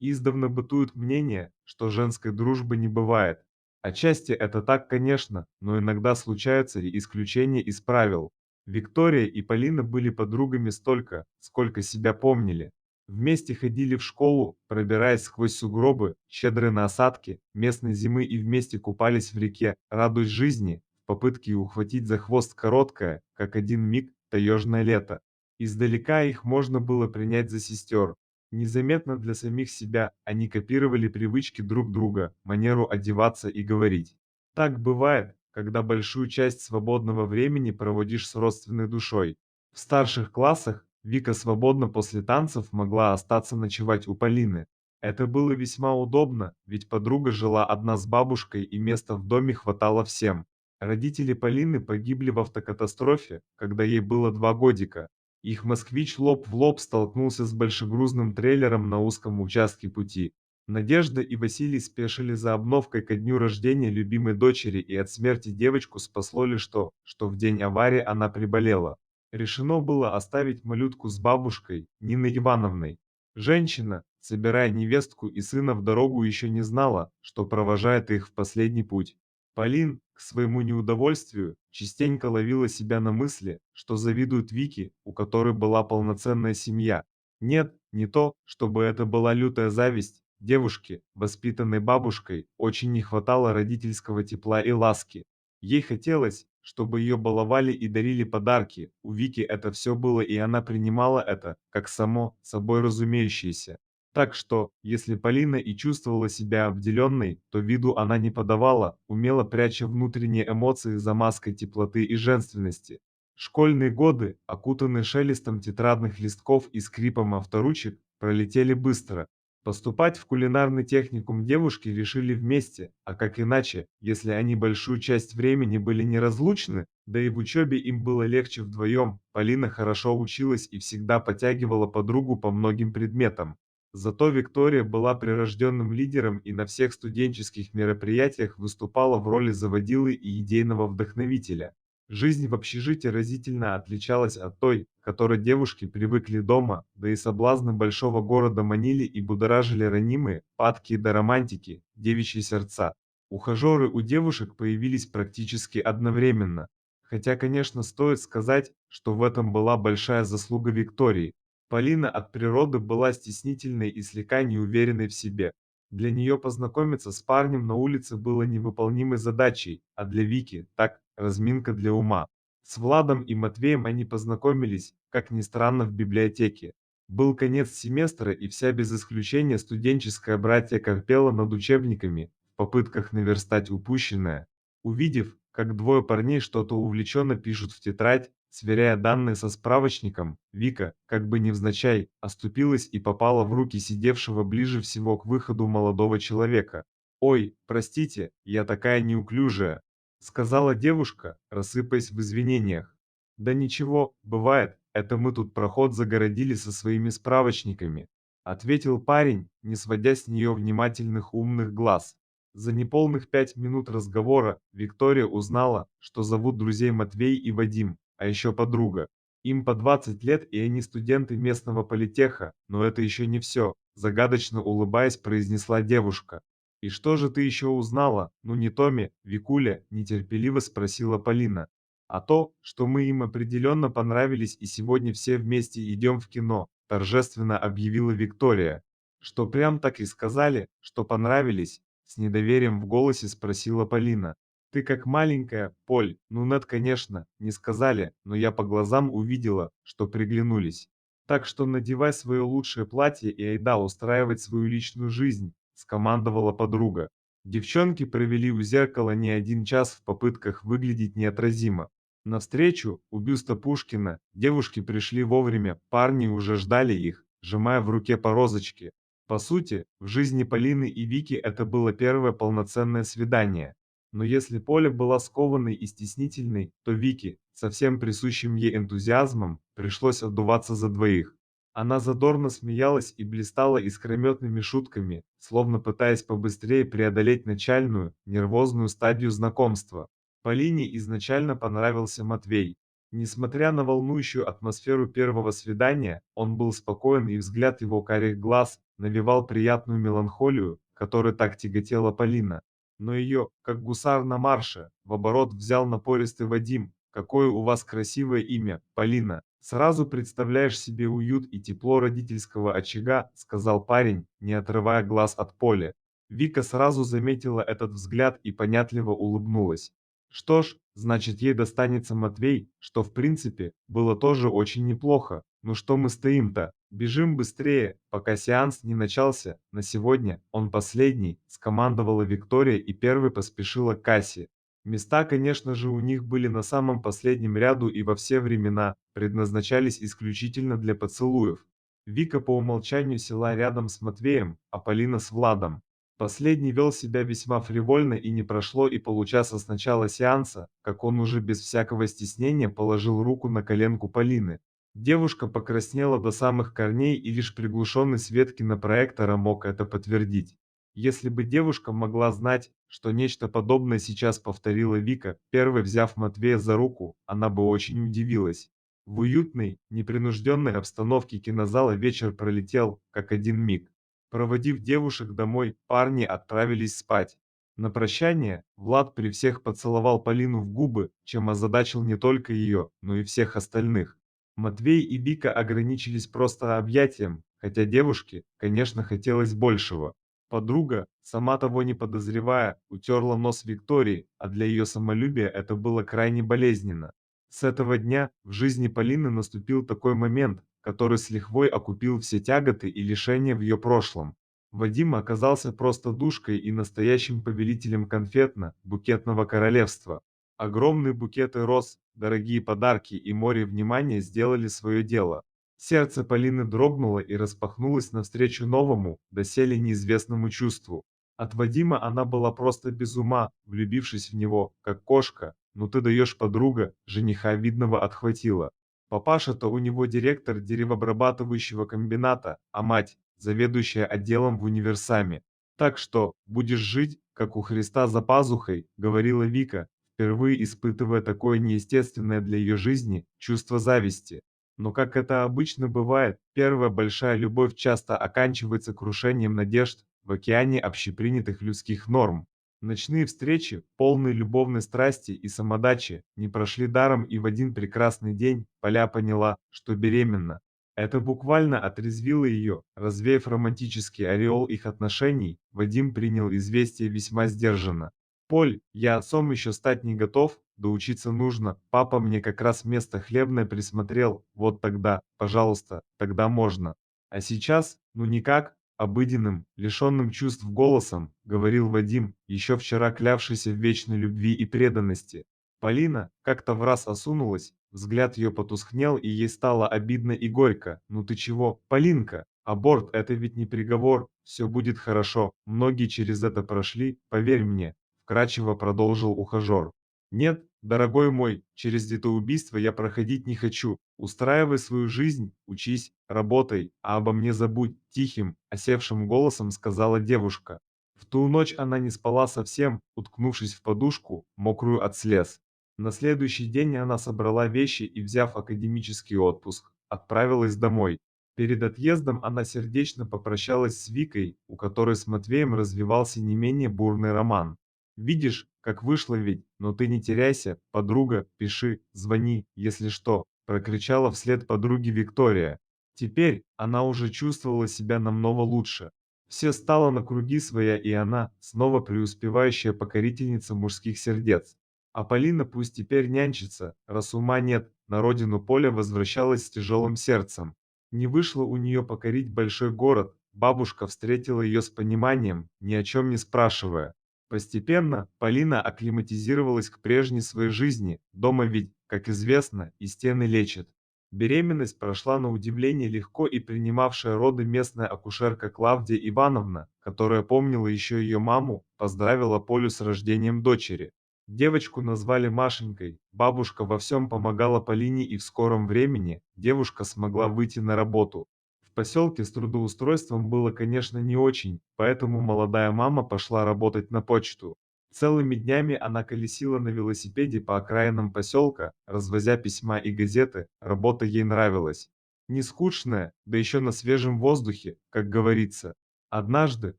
Издавна бытует мнение, что женской дружбы не бывает. Отчасти это так, конечно, но иногда случаются и исключения из правил. Виктория и Полина были подругами столько, сколько себя помнили. Вместе ходили в школу, пробираясь сквозь сугробы, щедрые на осадки, местной зимы и вместе купались в реке, радуясь жизни, в попытке ухватить за хвост короткое, как один миг, таежное лето. Издалека их можно было принять за сестер. Незаметно для самих себя они копировали привычки друг друга, манеру одеваться и говорить. Так бывает, когда большую часть свободного времени проводишь с родственной душой. В старших классах Вика свободно после танцев могла остаться ночевать у Полины. Это было весьма удобно, ведь подруга жила одна с бабушкой и места в доме хватало всем. Родители Полины погибли в автокатастрофе, когда ей было 2 годика. Их москвич лоб в лоб столкнулся с большегрузным трейлером на узком участке пути. Надежда и Василий спешили за обновкой ко дню рождения любимой дочери, и от смерти девочку спасло лишь то, что в день аварии она приболела. Решено было оставить малютку с бабушкой, Ниной Ивановной. Женщина, собирая невестку и сына в дорогу, еще не знала, что провожает их в последний путь. Полин, к своему неудовольствию, частенько ловила себя на мысли, что завидует Вике, у которой была полноценная семья. Нет, не то, чтобы это была лютая зависть. Девушке, воспитанной бабушкой, очень не хватало родительского тепла и ласки. Ей хотелось, чтобы ее баловали и дарили подарки. У Вики это все было, и она принимала это, как само собой разумеющееся. Так что, если Полина и чувствовала себя обделенной, то виду она не подавала, умело пряча внутренние эмоции за маской теплоты и женственности. Школьные годы, окутанные шелестом тетрадных листков и скрипом авторучек, пролетели быстро. Поступать в кулинарный техникум девушки решили вместе, а как иначе, если они большую часть времени были неразлучны, да и в учебе им было легче вдвоем. Полина хорошо училась и всегда подтягивала подругу по многим предметам. Зато Виктория была прирожденным лидером и на всех студенческих мероприятиях выступала в роли заводилы и идейного вдохновителя. Жизнь в общежитии разительно отличалась от той, к которой девушки привыкли дома, да и соблазны большого города манили и будоражили ранимые, падкие до романтики, девичьи сердца. Ухажеры у девушек появились практически одновременно. Хотя, конечно, стоит сказать, что в этом была большая заслуга Виктории. Полина от природы была стеснительной и слегка неуверенной в себе. Для нее познакомиться с парнем на улице было невыполнимой задачей, а для Вики– так, разминка для ума. С Владом и Матвеем они познакомились, как ни странно, в библиотеке. Был конец семестра, и вся без исключения студенческая братья корпела над учебниками, в попытках наверстать упущенное. Увидев, как двое парней что-то увлеченно пишут в тетрадь, сверяя данные со справочником, Вика, как бы невзначай, оступилась и попала в руки сидевшего ближе всего к выходу молодого человека. «Ой, простите, я такая неуклюжая», — сказала девушка, рассыпаясь в извинениях. «Да ничего, бывает, это мы тут проход загородили со своими справочниками», — ответил парень, не сводя с нее внимательных умных глаз. За неполных 5 минут разговора Виктория узнала, что зовут друзей Матвей и Вадим, а еще подруга. Им по 20 лет, и они студенты местного политеха, но это еще не все, загадочно улыбаясь, произнесла девушка. «И что же ты еще узнала? Ну не Томи, Викуля?» – нетерпеливо спросила Полина. «А то, что мы им определенно понравились и сегодня все вместе идем в кино», – торжественно объявила Виктория. «Что прям так и сказали, что понравились?» – с недоверием в голосе спросила Полина. «Ты как маленькая, Поль, ну нет, конечно, не сказали, но я по глазам увидела, что приглянулись. Так что надевай свое лучшее платье и айда устраивать свою личную жизнь», — скомандовала подруга. Девчонки провели у зеркала не один час в попытках выглядеть неотразимо. На встречу у бюста Пушкина девушки пришли вовремя, парни уже ждали их, сжимая в руке по розочке. По сути, в жизни Полины и Вики это было первое полноценное свидание. Но если Поля была скованной и стеснительной, то Вике, со всем присущим ей энтузиазмом, пришлось отдуваться за двоих. Она задорно смеялась и блистала искрометными шутками, словно пытаясь побыстрее преодолеть начальную, нервозную стадию знакомства. Полине изначально понравился Матвей. Несмотря на волнующую атмосферу первого свидания, он был спокоен, и взгляд его карих глаз навевал приятную меланхолию, которой так тяготела Полина. Но ее, как гусар на марше, в оборот взял напористый Вадим. «Какое у вас красивое имя, Полина! Сразу представляешь себе уют и тепло родительского очага», — сказал парень, не отрывая глаз от Поли. Вика сразу заметила этот взгляд и понятливо улыбнулась. Что ж, значит, ей достанется Матвей, что в принципе было тоже очень неплохо. Ну что мы стоим-то? Бежим быстрее, пока сеанс не начался. На сегодня он последний, скомандовала Виктория и первой поспешила к кассе. Места, конечно же, у них были на самом последнем ряду и во все времена предназначались исключительно для поцелуев. Вика по умолчанию села рядом с Матвеем, а Полина с Владом. Последний вел себя весьма фривольно, и не прошло и получаса с начала сеанса, как он уже без всякого стеснения положил руку на коленку Полины. Девушка покраснела до самых корней, и лишь приглушенный свет кинопроектора мог это подтвердить. Если бы девушка могла знать, что нечто подобное сейчас повторила Вика, первой взяв Матвея за руку, она бы очень удивилась. В уютной, непринужденной обстановке кинозала вечер пролетел, как один миг. Проводив девушек домой, парни отправились спать. На прощание Влад при всех поцеловал Полину в губы, чем озадачил не только ее, но и всех остальных. Матвей и Вика ограничились просто объятием, хотя девушке, конечно, хотелось большего. Подруга, сама того не подозревая, утерла нос Виктории, а для ее самолюбия это было крайне болезненно. С этого дня в жизни Полины наступил такой момент, который с лихвой окупил все тяготы и лишения в ее прошлом. Вадим оказался просто душкой и настоящим повелителем конфетно-букетного королевства. Огромные букеты роз, дорогие подарки и море внимания сделали свое дело. Сердце Полины дрогнуло и распахнулось навстречу новому, доселе неизвестному чувству. От Вадима она была просто без ума, влюбившись в него, как кошка. «Ну ты даешь, подруга», жениха видного отхватила. Папаша-то у него директор деревообрабатывающего комбината, а мать – заведующая отделом в универсаме. «Так что, будешь жить, как у Христа за пазухой», – говорила Вика, впервые испытывая такое неестественное для ее жизни чувство зависти. Но как это обычно бывает, первая большая любовь часто оканчивается крушением надежд в океане общепринятых людских норм. Ночные встречи, полные любовной страсти и самодачи, не прошли даром, и в один прекрасный день Поля поняла, что беременна. Это буквально отрезвило ее. Развеяв романтический ореол их отношений, Вадим принял известие весьма сдержанно. «Поль, я отцом еще стать не готов, да учиться нужно. Папа мне как раз место хлебное присмотрел. Вот тогда, пожалуйста, тогда можно. А сейчас, ну никак, обыденным, лишенным чувств голосом, говорил Вадим, еще вчера клявшийся в вечной любви и преданности. Полина как-то враз осунулась, взгляд ее потускнел, и ей стало обидно и горько. «Ну ты чего, Полинка? Аборт – это ведь не приговор, все будет хорошо, многие через это прошли, поверь мне», – вкратчиво продолжил ухажер. «Нет, дорогой мой, через это убийство я проходить не хочу. Устраивай свою жизнь, учись, работай, а обо мне забудь», — тихим, осевшим голосом сказала девушка. В ту ночь она не спала совсем, уткнувшись в подушку, мокрую от слез. На следующий день она собрала вещи и, взяв академический отпуск, отправилась домой. Перед отъездом она сердечно попрощалась с Викой, у которой с Матвеем развивался не менее бурный роман. «Видишь, как вышло ведь, но ты не теряйся, подруга, пиши, звони, если что», – прокричала вслед подруге Виктория. Теперь она уже чувствовала себя намного лучше. Все стало на круги своя, и она, снова преуспевающая покорительница мужских сердец. А Полина пусть теперь нянчится, раз ума нет, на родину Поля возвращалась с тяжелым сердцем. Не вышло у нее покорить большой город, бабушка встретила ее с пониманием, ни о чем не спрашивая. Постепенно Полина акклиматизировалась к прежней своей жизни, дома ведь, как известно, и стены лечат. Беременность прошла на удивление легко, и принимавшая роды местная акушерка Клавдия Ивановна, которая помнила еще ее маму, поздравила Полю с рождением дочери. Девочку назвали Машенькой, бабушка во всем помогала Полине, и в скором времени девушка смогла выйти на работу. В поселке с трудоустройством было, конечно, не очень, поэтому молодая мама пошла работать на почту. Целыми днями она колесила на велосипеде по окраинам поселка, развозя письма и газеты, работа ей нравилась. Не скучная, да еще на свежем воздухе, как говорится. Однажды,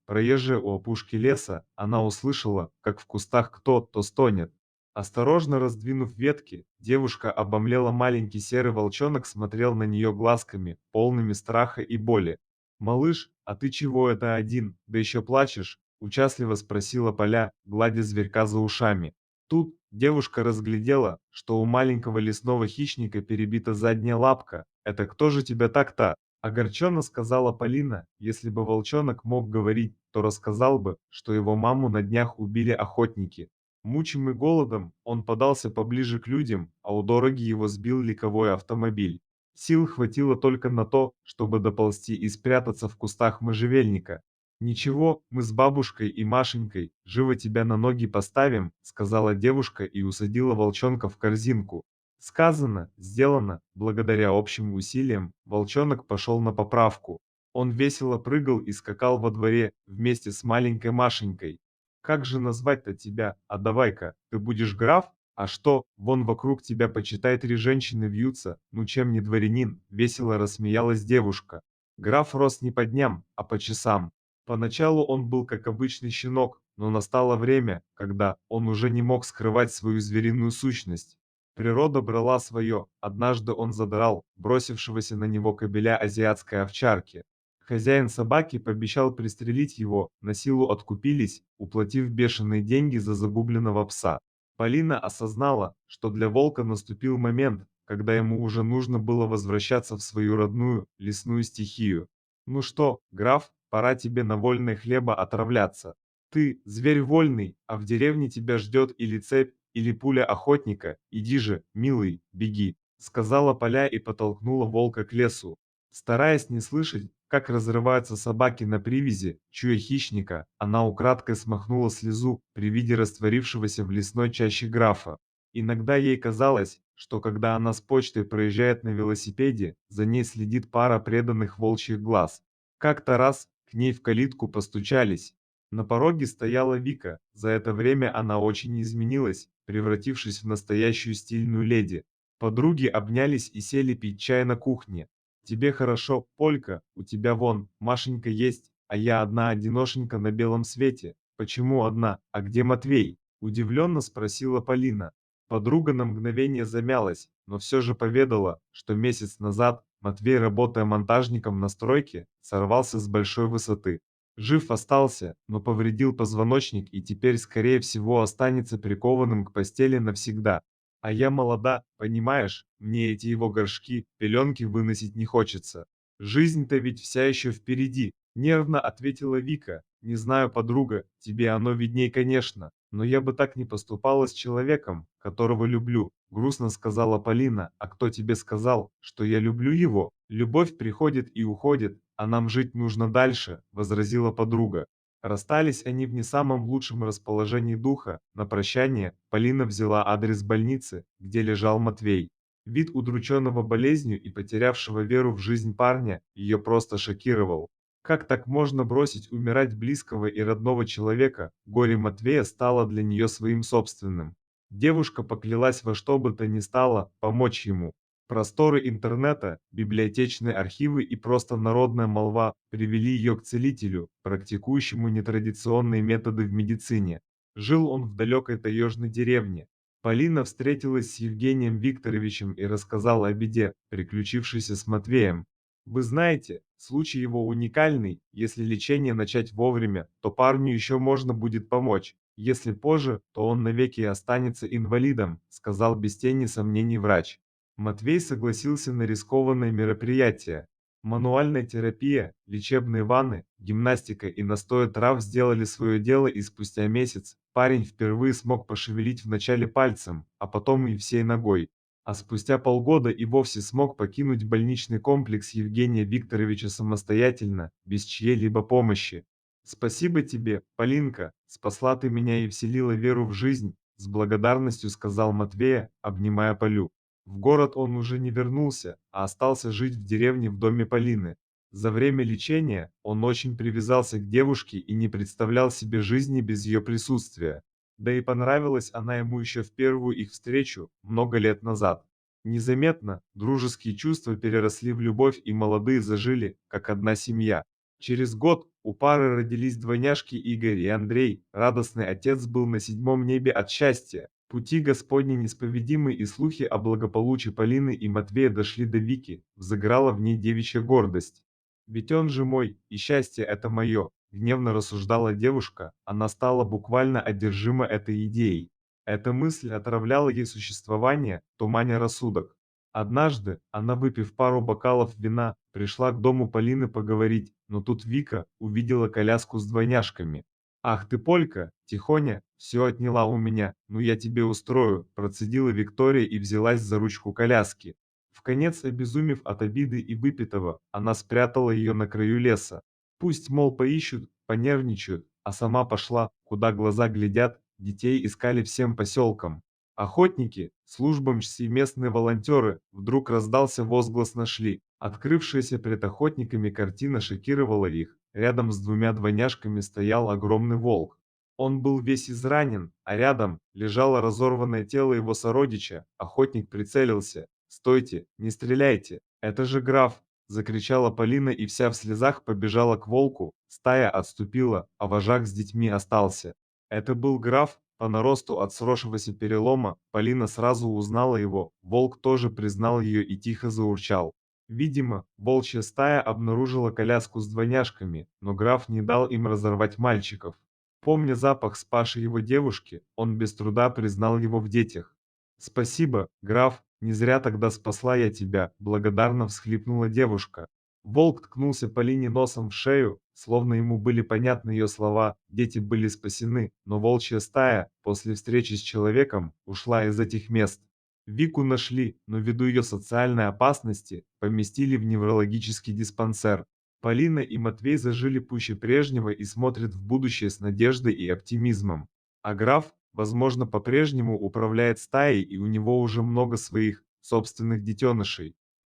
проезжая у опушки леса, она услышала, как в кустах кто-то стонет. Осторожно раздвинув ветки, девушка обомлела, маленький серый волчонок смотрел на нее глазками, полными страха и боли. «Малыш, а ты чего это один, да еще плачешь?» — участливо спросила Поля, гладя зверька за ушами. Тут девушка разглядела, что у маленького лесного хищника перебита задняя лапка. «Это кто же тебя так-то?» — огорченно сказала Полина. Если бы волчонок мог говорить, то рассказал бы, что его маму на днях убили охотники. Мучимый голодом, он подался поближе к людям, а у дороги его сбил легковой автомобиль. Сил хватило только на то, чтобы доползти и спрятаться в кустах можжевельника. «Ничего, мы с бабушкой и Машенькой живо тебя на ноги поставим», — сказала девушка и усадила волчонка в корзинку. Сказано, сделано, благодаря общим усилиям, волчонок пошел на поправку. Он весело прыгал и скакал во дворе вместе с маленькой Машенькой. «Как же назвать-то тебя? А давай-ка, ты будешь граф? А что, вон вокруг тебя почитай 3 женщины вьются, ну чем не дворянин?» — весело рассмеялась девушка. Граф рос не по дням, а по часам. Поначалу он был как обычный щенок, но настало время, когда он уже не мог скрывать свою звериную сущность. Природа брала свое, однажды он задрал бросившегося на него кобеля азиатской овчарки. Хозяин собаки пообещал пристрелить его, на силу откупились, уплатив бешеные деньги за загубленного пса. Полина осознала, что для волка наступил момент, когда ему уже нужно было возвращаться в свою родную лесную стихию. «Ну что, граф, пора тебе на вольное хлеба отравляться. Ты зверь вольный, а в деревне тебя ждет или цепь, или пуля охотника. Иди же, милый, беги», — сказала Поля и потолкнула волка к лесу. Стараясь не слышать, как разрываются собаки на привязи, чуя хищника, она украдкой смахнула слезу при виде растворившегося в лесной чаще графа. Иногда ей казалось, что когда она с почтой проезжает на велосипеде, за ней следит пара преданных волчьих глаз. Как-то раз к ней в калитку постучались. На пороге стояла Вика. За это время она очень изменилась, превратившись в настоящую стильную леди. Подруги обнялись и сели пить чай на кухне. «Тебе хорошо, Полька, у тебя вон Машенька есть, а я одна одиношенька на белом свете». «Почему одна? А где Матвей?» – удивленно спросила Полина. Подруга на мгновение замялась, но все же поведала, что месяц назад Матвей, работая монтажником на стройке, сорвался с большой высоты. Жив остался, но повредил позвоночник и теперь, скорее всего, останется прикованным к постели навсегда. А я молода, понимаешь, мне эти его горшки, пеленки выносить не хочется. Жизнь-то ведь вся еще впереди, нервно ответила Вика. Не знаю, подруга, тебе оно видней, конечно, но я бы так не поступала с человеком, которого люблю, грустно сказала Полина. А кто тебе сказал, что я люблю его? Любовь приходит и уходит, а нам жить нужно дальше, возразила подруга. Расстались они в не самом лучшем расположении духа. На прощание Полина взяла адрес больницы, где лежал Матвей. Вид удрученного болезнью и потерявшего веру в жизнь парня ее просто шокировал. Как так можно бросить умирать близкого и родного человека? Горе Матвея стало для нее своим собственным. Девушка поклялась во что бы то ни стало помочь ему. Просторы интернета, библиотечные архивы и просто народная молва привели ее к целителю, практикующему нетрадиционные методы в медицине. Жил он в далекой таежной деревне. Полина встретилась с Евгением Викторовичем и рассказала о беде, приключившейся с Матвеем. Вы знаете, случай его уникальный, если лечение начать вовремя, то парню еще можно будет помочь. Если позже, то он навеки останется инвалидом, сказал без тени сомнений врач. Матвей согласился на рискованное мероприятие. Мануальная терапия, лечебные ванны, гимнастика и настои трав сделали свое дело, и спустя месяц парень впервые смог пошевелить вначале пальцем, а потом и всей ногой. А спустя полгода и вовсе смог покинуть больничный комплекс Евгения Викторовича самостоятельно, без чьей-либо помощи. «Спасибо тебе, Полинка, спасла ты меня и вселила веру в жизнь», с благодарностью сказал Матвея, обнимая Полю. В город он уже не вернулся, а остался жить в деревне в доме Полины. За время лечения он очень привязался к девушке и не представлял себе жизни без ее присутствия. Да и понравилась она ему еще в первую их встречу, много лет назад. Незаметно дружеские чувства переросли в любовь, и молодые зажили, как одна семья. Через год у пары родились двойняшки Игорь и Андрей. Радостный отец был на седьмом небе от счастья. Пути Господни неисповедимы, и слухи о благополучии Полины и Матвея дошли до Вики. Взыграла в ней девичья гордость. «Ведь он же мой, и счастье это мое», — гневно рассуждала девушка. Она стала буквально одержима этой идеей. Эта мысль отравляла ей существование, туманя рассудок. Однажды она, выпив пару бокалов вина, пришла к дому Полины поговорить, но тут Вика увидела коляску с двойняшками. «Ах ты, Полька, тихоня, все отняла у меня, ну я тебе устрою», процедила Виктория и взялась за ручку коляски. Вконец обезумев от обиды и выпитого, она спрятала ее на краю леса. Пусть, мол, поищут, понервничают, а сама пошла, куда глаза глядят, детей искали всем поселком. Охотники, службам чси местные волонтеры, вдруг раздался возглас «нашли». Открывшаяся пред охотниками картина шокировала их. Рядом с двумя двойняшками стоял огромный волк. Он был весь изранен, а рядом лежало разорванное тело его сородича. Охотник прицелился. «Стойте, не стреляйте, это же граф!» — закричала Полина и вся в слезах побежала к волку. Стая отступила, а вожак с детьми остался. Это был граф, по наросту от сросшегося перелома. Полина сразу узнала его. Волк тоже признал ее и тихо заурчал. Видимо, волчья стая обнаружила коляску с двойняшками, но граф не дал им разорвать мальчиков. Помня запах спасшей его девушки, он без труда признал его в детях. «Спасибо, граф, не зря тогда спасла я тебя», — благодарно всхлипнула девушка. Волк ткнулся Полине носом в шею, словно ему были понятны ее слова, дети были спасены, но волчья стая, после встречи с человеком, ушла из этих мест. Вику нашли, но ввиду ее социальной опасности, поместили в неврологический диспансер. Полина и Матвей зажили пуще прежнего и смотрят в будущее с надеждой и оптимизмом. А граф, возможно, по-прежнему управляет стаей, и у него уже много своих собственных детенышей.